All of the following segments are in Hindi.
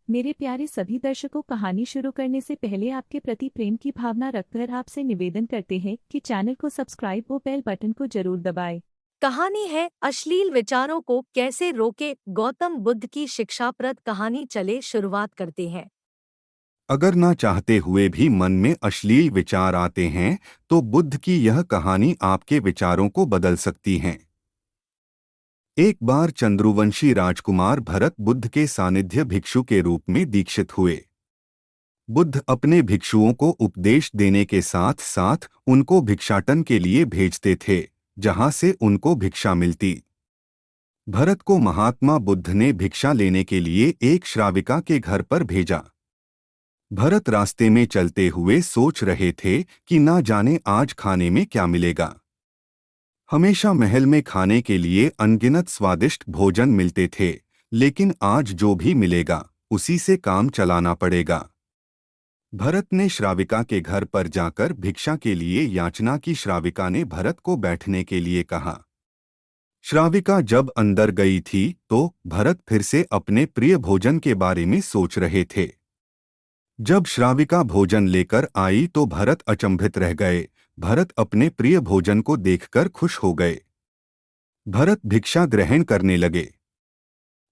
मेरे प्यारे सभी दर्शकों, कहानी शुरू करने से पहले आपके प्रति प्रेम की भावना रखकर आपसे निवेदन करते हैं कि चैनल को सब्सक्राइब और बेल बटन को जरूर दबाएं। कहानी है अश्लील विचारों को कैसे रोके। गौतम बुद्ध की शिक्षाप्रद कहानी। चले शुरुआत करते हैं। अगर ना चाहते हुए भी मन में अश्लील विचार आते हैं तो बुद्ध की यह कहानी आपके विचारों को बदल सकती है। एक बार चंद्रवंशी राजकुमार भरत बुद्ध के सानिध्य भिक्षु के रूप में दीक्षित हुए। बुद्ध अपने भिक्षुओं को उपदेश देने के साथ साथ उनको भिक्षाटन के लिए भेजते थे, जहां से उनको भिक्षा मिलती। भरत को महात्मा बुद्ध ने भिक्षा लेने के लिए एक श्राविका के घर पर भेजा। भरत रास्ते में चलते हुए सोच रहे थे कि ना जाने आज खाने में क्या मिलेगा। हमेशा महल में खाने के लिए अनगिनत स्वादिष्ट भोजन मिलते थे, लेकिन आज जो भी मिलेगा उसी से काम चलाना पड़ेगा। भरत ने श्राविका के घर पर जाकर भिक्षा के लिए याचना की। श्राविका ने भरत को बैठने के लिए कहा। श्राविका जब अंदर गई थी तो भरत फिर से अपने प्रिय भोजन के बारे में सोच रहे थे। जब श्राविका भोजन लेकर आई तो भरत अचंभित रह गए। भरत अपने प्रिय भोजन को देखकर खुश हो गए। भरत भिक्षा ग्रहण करने लगे।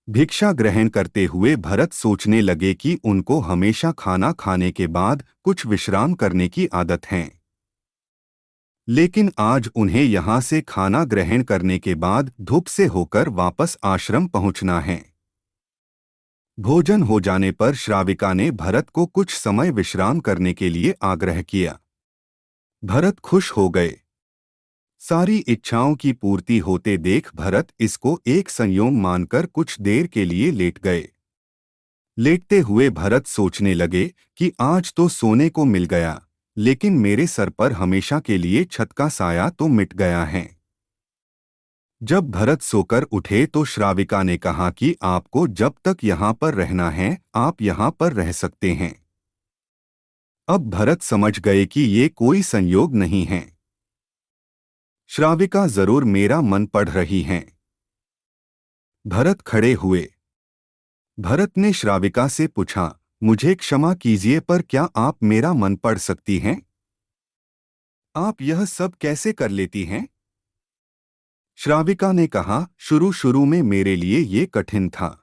भिक्षा ग्रहण करते हुए भरत सोचने लगे कि उनको हमेशा खाना खाने के बाद कुछ विश्राम करने की आदत है, लेकिन आज उन्हें यहाँ से खाना ग्रहण करने के बाद धूप से होकर वापस आश्रम पहुँचना है। भोजन हो जाने पर श्राविका ने भरत को कुछ समय विश्राम करने के लिए आग्रह किया। भरत खुश हो गए। सारी इच्छाओं की पूर्ति होते देख भरत इसको एक संयोग मानकर कुछ देर के लिए लेट गए। लेटते हुए भरत सोचने लगे कि आज तो सोने को मिल गया, लेकिन मेरे सर पर हमेशा के लिए छत का साया तो मिट गया है। जब भरत सोकर उठे तो श्राविका ने कहा कि आपको जब तक यहाँ पर रहना है आप यहाँ पर रह सकते हैं। अब भरत समझ गए कि ये कोई संयोग नहीं है। श्राविका जरूर मेरा मन पढ़ रही हैं। भरत खड़े हुए। भरत ने श्राविका से पूछा, मुझे क्षमा कीजिए पर क्या आप मेरा मन पढ़ सकती हैं? आप यह सब कैसे कर लेती हैं? श्राविका ने कहा, शुरू में मेरे लिए ये कठिन था,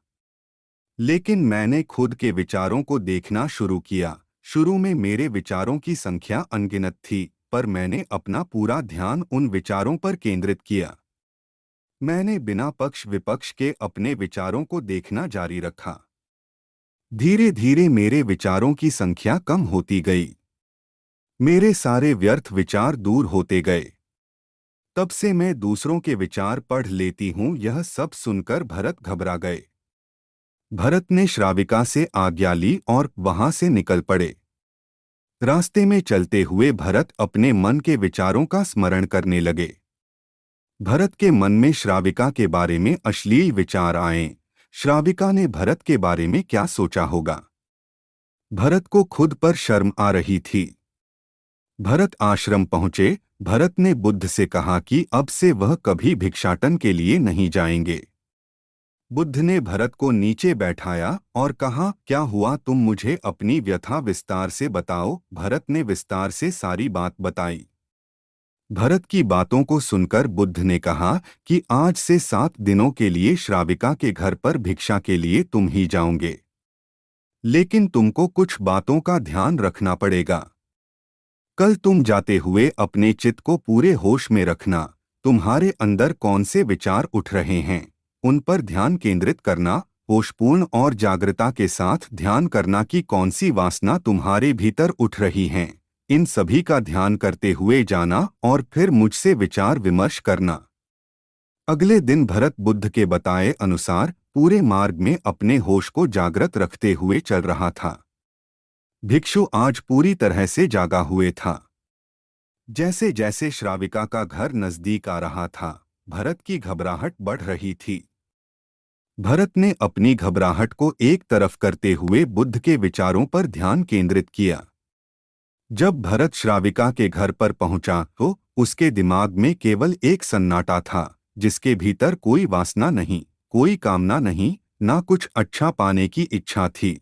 लेकिन मैंने खुद के विचारों को देखना शुरू किया। शुरू में मेरे विचारों की संख्या अनगिनत थी, पर मैंने अपना पूरा ध्यान उन विचारों पर केंद्रित किया। मैंने बिना पक्ष विपक्ष के अपने विचारों को देखना जारी रखा। धीरे धीरे मेरे विचारों की संख्या कम होती गई। मेरे सारे व्यर्थ विचार दूर होते गए। तब से मैं दूसरों के विचार पढ़ लेती हूँ। यह सब सुनकर भरत घबरा गए। भरत ने श्राविका से आज्ञा ली और वहां से निकल पड़े। रास्ते में चलते हुए भरत अपने मन के विचारों का स्मरण करने लगे। भरत के मन में श्राविका के बारे में अश्लील विचार आए। श्राविका ने भरत के बारे में क्या सोचा होगा? भरत को खुद पर शर्म आ रही थी। भरत आश्रम पहुंचे। भरत ने बुद्ध से कहा कि अब से वह कभी भिक्षाटन के लिए नहीं जाएंगे। बुद्ध ने भरत को नीचे बैठाया और कहा, क्या हुआ, तुम मुझे अपनी व्यथा विस्तार से बताओ। भरत ने विस्तार से सारी बात बताई। भरत की बातों को सुनकर बुद्ध ने कहा कि आज से 7 दिनों के लिए श्राविका के घर पर भिक्षा के लिए तुम ही जाओगे, लेकिन तुमको कुछ बातों का ध्यान रखना पड़ेगा। कल तुम जाते हुए अपने चित्त को पूरे होश में रखना। तुम्हारे अंदर कौन से विचार उठ रहे हैं उन पर ध्यान केंद्रित करना। होशपूर्ण और जागृता के साथ ध्यान करना कि कौन सी वासना तुम्हारे भीतर उठ रही हैं। इन सभी का ध्यान करते हुए जाना और फिर मुझसे विचार विमर्श करना। अगले दिन भरत बुद्ध के बताए अनुसार पूरे मार्ग में अपने होश को जागृत रखते हुए चल रहा था। भिक्षु आज पूरी तरह से जागा हुए था। जैसे जैसे श्राविका का घर नजदीक आ रहा था, भरत की घबराहट बढ़ रही थी। भरत ने अपनी घबराहट को एक तरफ करते हुए बुद्ध के विचारों पर ध्यान केंद्रित किया। जब भरत श्राविका के घर पर पहुंचा तो उसके दिमाग में केवल एक सन्नाटा था, जिसके भीतर कोई वासना नहीं, कोई कामना नहीं, ना कुछ अच्छा पाने की इच्छा थी।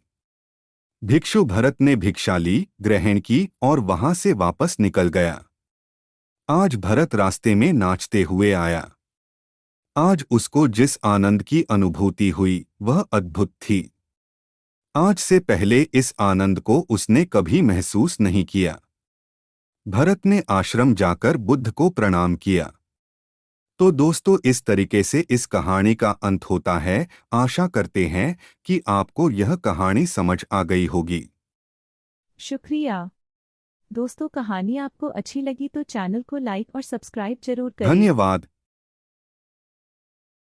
भिक्षु भरत ने भिक्षा ली, ग्रहण की और वहां से वापस निकल गया। आज भरत रास्ते में नाचते हुए आया। आज उसको जिस आनंद की अनुभूति हुई वह अद्भुत थी। आज से पहले इस आनंद को उसने कभी महसूस नहीं किया। भरत ने आश्रम जाकर बुद्ध को प्रणाम किया। तो दोस्तों, इस तरीके से इस कहानी का अंत होता है। आशा करते हैं कि आपको यह कहानी समझ आ गई होगी। शुक्रिया। दोस्तों, कहानी आपको अच्छी लगी तो चैनल को लाइक और सब्सक्राइब जरूर करें। धन्यवाद।